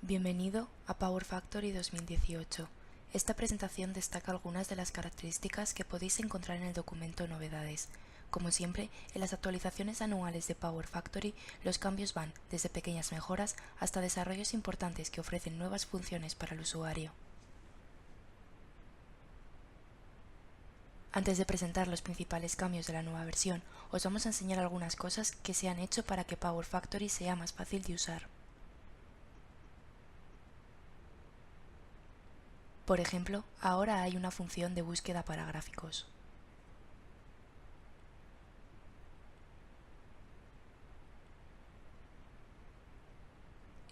Bienvenido a Power Factory 2018. Esta presentación destaca algunas de las características que podéis encontrar en el documento Novedades. Como siempre, en las actualizaciones anuales de Power Factory, los cambios van desde pequeñas mejoras hasta desarrollos importantes que ofrecen nuevas funciones para el usuario. Antes de presentar los principales cambios de la nueva versión, os vamos a enseñar algunas cosas que se han hecho para que Power Factory sea más fácil de usar. Por ejemplo, ahora hay una función de búsqueda para gráficos.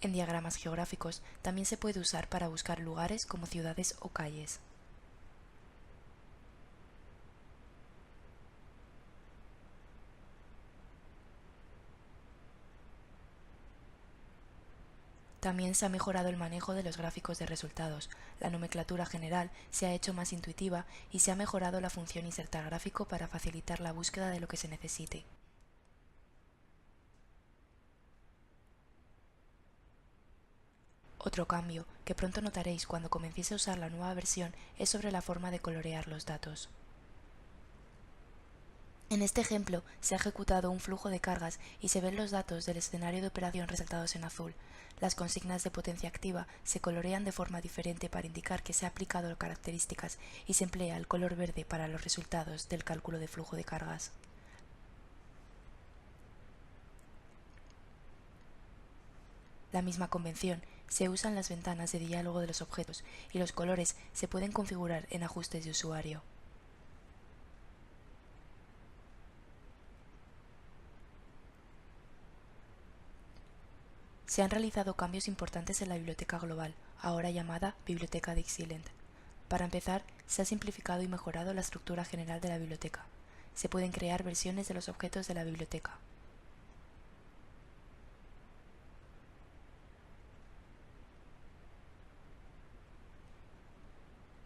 En diagramas geográficos también se puede usar para buscar lugares como ciudades o calles. También se ha mejorado el manejo de los gráficos de resultados, la nomenclatura general se ha hecho más intuitiva y se ha mejorado la función insertar gráfico para facilitar la búsqueda de lo que se necesite. Otro cambio que pronto notaréis cuando comencéis a usar la nueva versión es sobre la forma de colorear los datos. En este ejemplo se ha ejecutado un flujo de cargas y se ven los datos del escenario de operación resaltados en azul. Las consignas de potencia activa se colorean de forma diferente para indicar que se ha aplicado características y se emplea el color verde para los resultados del cálculo de flujo de cargas. La misma convención se usa en las ventanas de diálogo de los objetos y los colores se pueden configurar en ajustes de usuario. Se han realizado cambios importantes en la biblioteca global, ahora llamada Biblioteca Dixieland. Para empezar, se ha simplificado y mejorado la estructura general de la biblioteca. Se pueden crear versiones de los objetos de la biblioteca.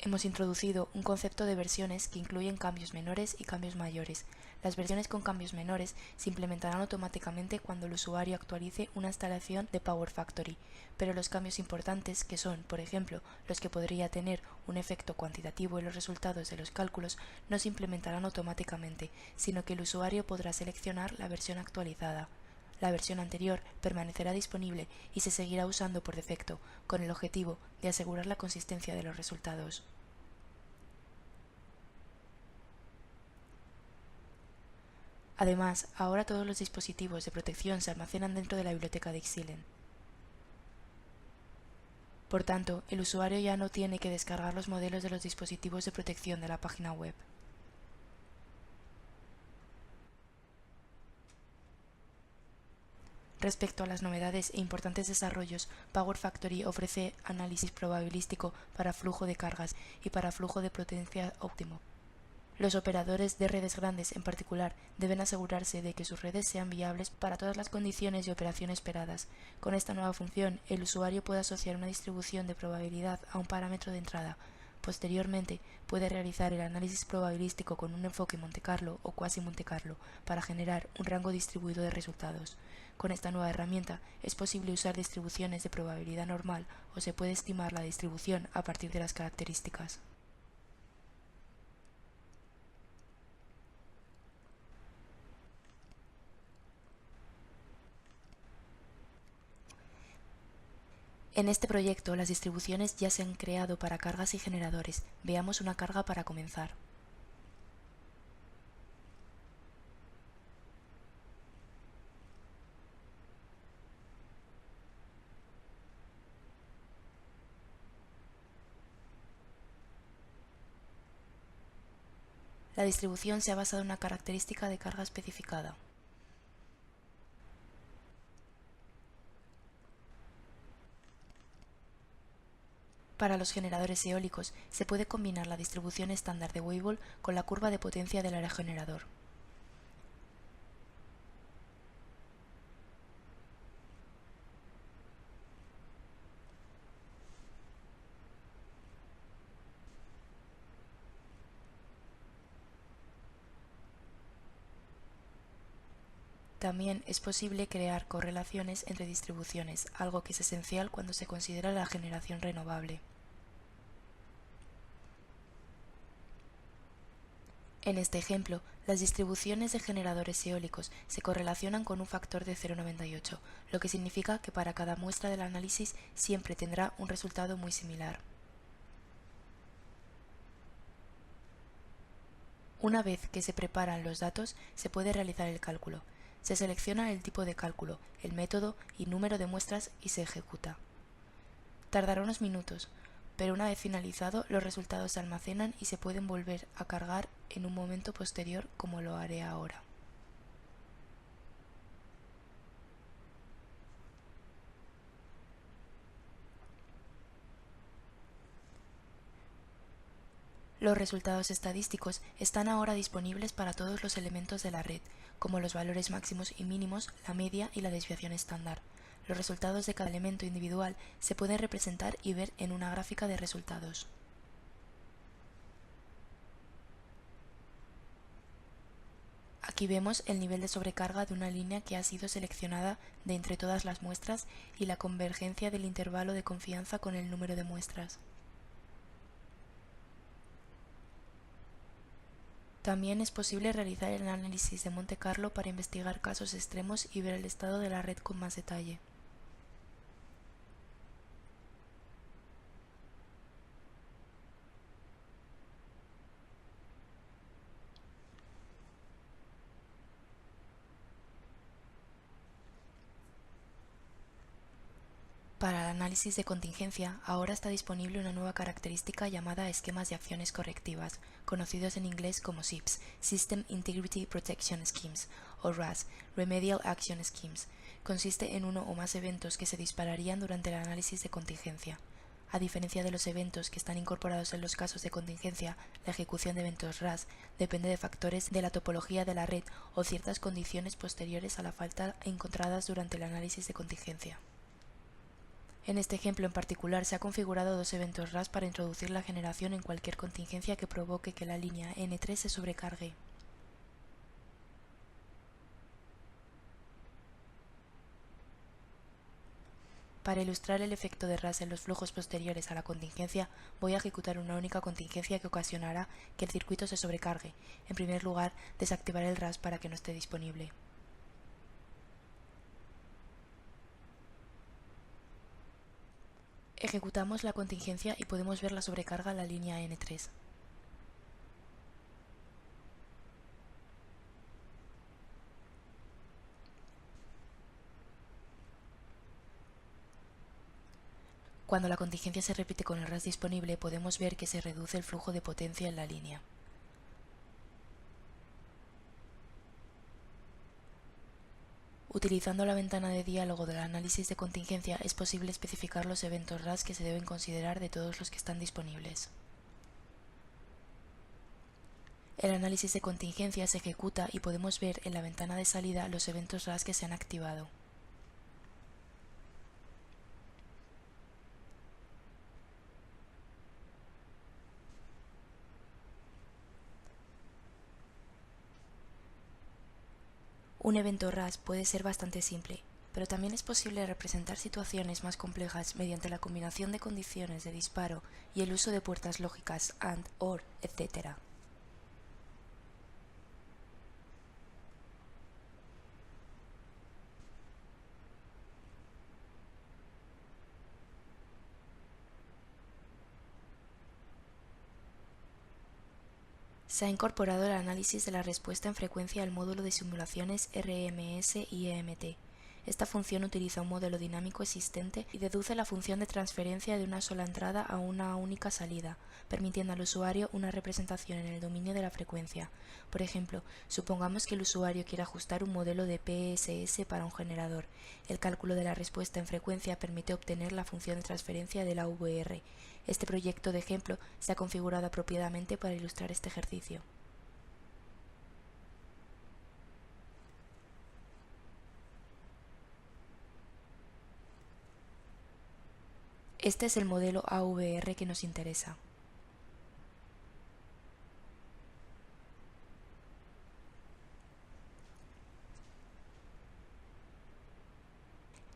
Hemos introducido un concepto de versiones que incluyen cambios menores y cambios mayores. Las versiones con cambios menores se implementarán automáticamente cuando el usuario actualice una instalación de Power Factory, pero los cambios importantes, que son, por ejemplo, los que podría tener un efecto cuantitativo en los resultados de los cálculos, no se implementarán automáticamente, sino que el usuario podrá seleccionar la versión actualizada. La versión anterior permanecerá disponible y se seguirá usando por defecto, con el objetivo de asegurar la consistencia de los resultados. Además, ahora todos los dispositivos de protección se almacenan dentro de la biblioteca de Xylem. Por tanto, el usuario ya no tiene que descargar los modelos de los dispositivos de protección de la página web. Respecto a las novedades e importantes desarrollos, Power Factory ofrece análisis probabilístico para flujo de cargas y para flujo de potencia óptimo. Los operadores de redes grandes, en particular, deben asegurarse de que sus redes sean viables para todas las condiciones de operación esperadas. Con esta nueva función, el usuario puede asociar una distribución de probabilidad a un parámetro de entrada. Posteriormente, puede realizar el análisis probabilístico con un enfoque Monte Carlo o cuasi Monte Carlo para generar un rango distribuido de resultados. Con esta nueva herramienta es posible usar distribuciones de probabilidad normal o se puede estimar la distribución a partir de las características. En este proyecto las distribuciones ya se han creado para cargas y generadores. Veamos una carga para comenzar. La distribución se ha basado en una característica de carga especificada. Para los generadores eólicos se puede combinar la distribución estándar de Weibull con la curva de potencia del aerogenerador. También es posible crear correlaciones entre distribuciones, algo que es esencial cuando se considera la generación renovable. En este ejemplo, las distribuciones de generadores eólicos se correlacionan con un factor de 0,98, lo que significa que para cada muestra del análisis siempre tendrá un resultado muy similar. Una vez que se preparan los datos, se puede realizar el cálculo. Se selecciona el tipo de cálculo, el método y número de muestras y se ejecuta. Tardará unos minutos, pero una vez finalizado, los resultados se almacenan y se pueden volver a cargar en un momento posterior, como lo haré ahora. Los resultados estadísticos están ahora disponibles para todos los elementos de la red, como los valores máximos y mínimos, la media y la desviación estándar. Los resultados de cada elemento individual se pueden representar y ver en una gráfica de resultados. Aquí vemos el nivel de sobrecarga de una línea que ha sido seleccionada de entre todas las muestras y la convergencia del intervalo de confianza con el número de muestras. También es posible realizar el análisis de Monte Carlo para investigar casos extremos y ver el estado de la red con más detalle. Para el análisis de contingencia, ahora está disponible una nueva característica llamada esquemas de acciones correctivas, conocidos en inglés como SIPs, System Integrity Protection Schemes, o RAS, Remedial Action Schemes. Consiste en uno o más eventos que se dispararían durante el análisis de contingencia. A diferencia de los eventos que están incorporados en los casos de contingencia, la ejecución de eventos RAS depende de factores de la topología de la red o ciertas condiciones posteriores a la falta encontradas durante el análisis de contingencia. En este ejemplo en particular se ha configurado dos eventos RAS para introducir la generación en cualquier contingencia que provoque que la línea N3 se sobrecargue. Para ilustrar el efecto de RAS en los flujos posteriores a la contingencia, voy a ejecutar una única contingencia que ocasionará que el circuito se sobrecargue. En primer lugar, desactivaré el RAS para que no esté disponible. Ejecutamos la contingencia y podemos ver la sobrecarga en la línea N3. Cuando la contingencia se repite con el RAS disponible, podemos ver que se reduce el flujo de potencia en la línea. Utilizando la ventana de diálogo del análisis de contingencia es posible especificar los eventos RAS que se deben considerar de todos los que están disponibles. El análisis de contingencia se ejecuta y podemos ver en la ventana de salida los eventos RAS que se han activado. Un evento RAS puede ser bastante simple, pero también es posible representar situaciones más complejas mediante la combinación de condiciones de disparo y el uso de puertas lógicas AND, OR, etc. Se ha incorporado el análisis de la respuesta en frecuencia al módulo de simulaciones RMS y EMT. Esta función utiliza un modelo dinámico existente y deduce la función de transferencia de una sola entrada a una única salida, permitiendo al usuario una representación en el dominio de la frecuencia. Por ejemplo, supongamos que el usuario quiere ajustar un modelo de PSS para un generador. El cálculo de la respuesta en frecuencia permite obtener la función de transferencia de la VR. Este proyecto de ejemplo se ha configurado apropiadamente para ilustrar este ejercicio. Este es el modelo AVR que nos interesa.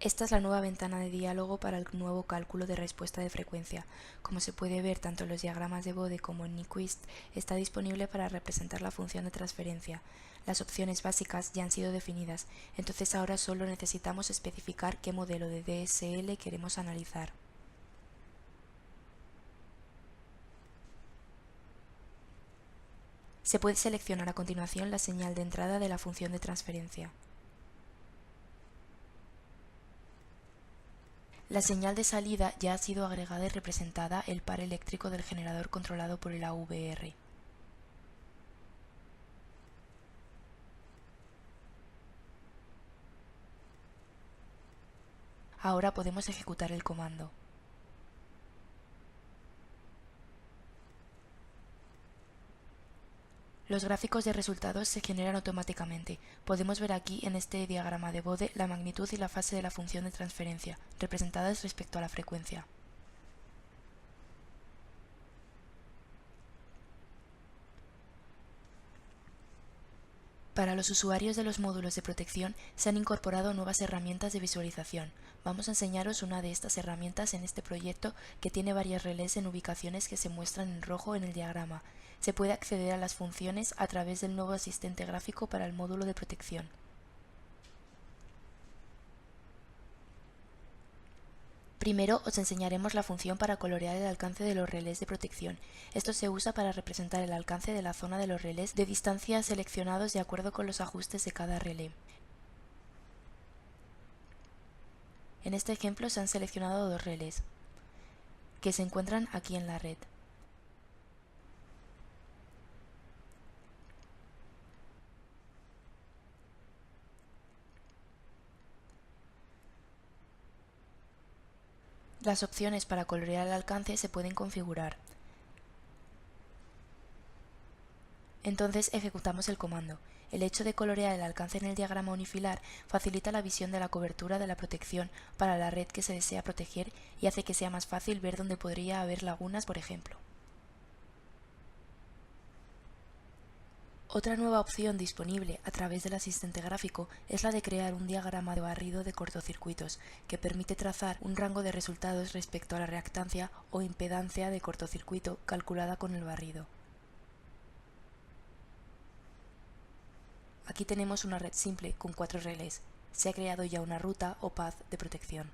Esta es la nueva ventana de diálogo para el nuevo cálculo de respuesta de frecuencia. Como se puede ver tanto en los diagramas de Bode como en Nyquist, está disponible para representar la función de transferencia. Las opciones básicas ya han sido definidas, entonces ahora solo necesitamos especificar qué modelo de DSL queremos analizar. Se puede seleccionar a continuación la señal de entrada de la función de transferencia. La señal de salida ya ha sido agregada y representada el par eléctrico del generador controlado por el AVR. Ahora podemos ejecutar el comando. Los gráficos de resultados se generan automáticamente. Podemos ver aquí en este diagrama de Bode la magnitud y la fase de la función de transferencia, representadas respecto a la frecuencia. Para los usuarios de los módulos de protección se han incorporado nuevas herramientas de visualización. Vamos a enseñaros una de estas herramientas en este proyecto que tiene varias relés en ubicaciones que se muestran en rojo en el diagrama. Se puede acceder a las funciones a través del nuevo asistente gráfico para el módulo de protección. Primero os enseñaremos la función para colorear el alcance de los relés de protección. Esto se usa para representar el alcance de la zona de los relés de distancia seleccionados de acuerdo con los ajustes de cada relé. En este ejemplo se han seleccionado dos relés, que se encuentran aquí en la red. Las opciones para colorear el alcance se pueden configurar. Entonces ejecutamos el comando. El hecho de colorear el alcance en el diagrama unifilar facilita la visión de la cobertura de la protección para la red que se desea proteger y hace que sea más fácil ver dónde podría haber lagunas, por ejemplo. Otra nueva opción disponible a través del asistente gráfico es la de crear un diagrama de barrido de cortocircuitos, que permite trazar un rango de resultados respecto a la reactancia o impedancia de cortocircuito calculada con el barrido. Aquí tenemos una red simple con 4 relés. Se ha creado ya una ruta o path de protección.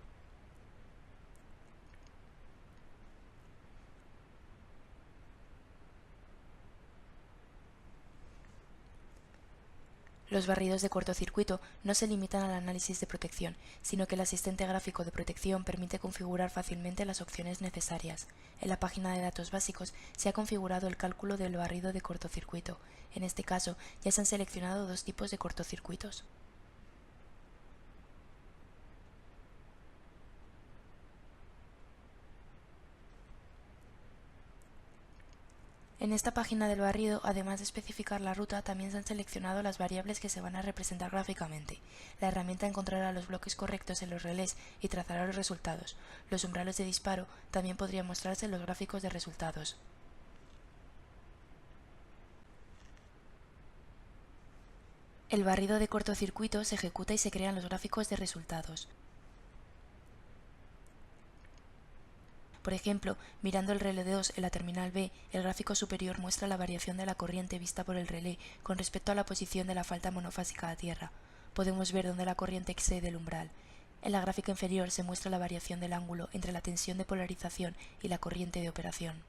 Los barridos de cortocircuito no se limitan al análisis de protección, sino que el asistente gráfico de protección permite configurar fácilmente las opciones necesarias. En la página de datos básicos se ha configurado el cálculo del barrido de cortocircuito. En este caso, ya se han seleccionado dos tipos de cortocircuitos. En esta página del barrido, además de especificar la ruta, también se han seleccionado las variables que se van a representar gráficamente. La herramienta encontrará los bloques correctos en los relés y trazará los resultados. Los umbrales de disparo también podrían mostrarse en los gráficos de resultados. El barrido de cortocircuito se ejecuta y se crean los gráficos de resultados. Por ejemplo, mirando el relé 2 en la terminal B, el gráfico superior muestra la variación de la corriente vista por el relé con respecto a la posición de la falta monofásica a tierra. Podemos ver dónde la corriente excede el umbral. En la gráfica inferior se muestra la variación del ángulo entre la tensión de polarización y la corriente de operación.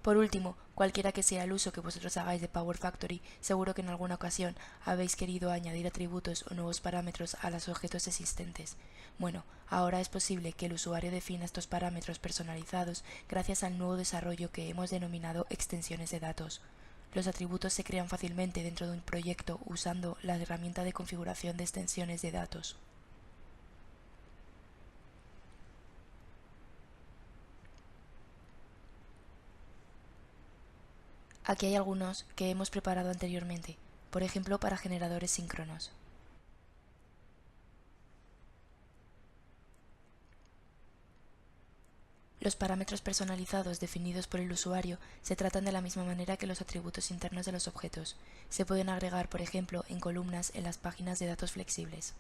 Por último, cualquiera que sea el uso que vosotros hagáis de Power Factory, seguro que en alguna ocasión habéis querido añadir atributos o nuevos parámetros a los objetos existentes. Bueno, ahora es posible que el usuario defina estos parámetros personalizados gracias al nuevo desarrollo que hemos denominado extensiones de datos. Los atributos se crean fácilmente dentro de un proyecto usando la herramienta de configuración de extensiones de datos. Aquí hay algunos que hemos preparado anteriormente, por ejemplo para generadores síncronos. Los parámetros personalizados definidos por el usuario se tratan de la misma manera que los atributos internos de los objetos. Se pueden agregar, por ejemplo, en columnas en las páginas de datos flexibles.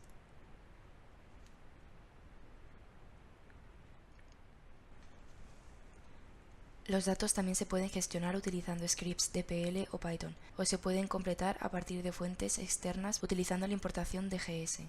Los datos también se pueden gestionar utilizando scripts DPL o Python, o se pueden completar a partir de fuentes externas utilizando la importación DGS.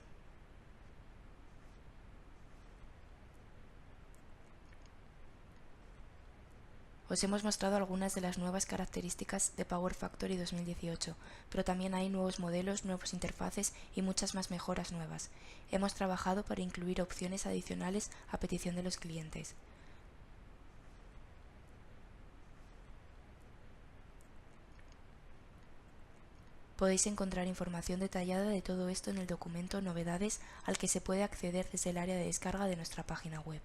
Os hemos mostrado algunas de las nuevas características de Power Factory 2018, pero también hay nuevos modelos, nuevas interfaces y muchas más mejoras nuevas. Hemos trabajado para incluir opciones adicionales a petición de los clientes. Podéis encontrar información detallada de todo esto en el documento Novedades al que se puede acceder desde el área de descarga de nuestra página web.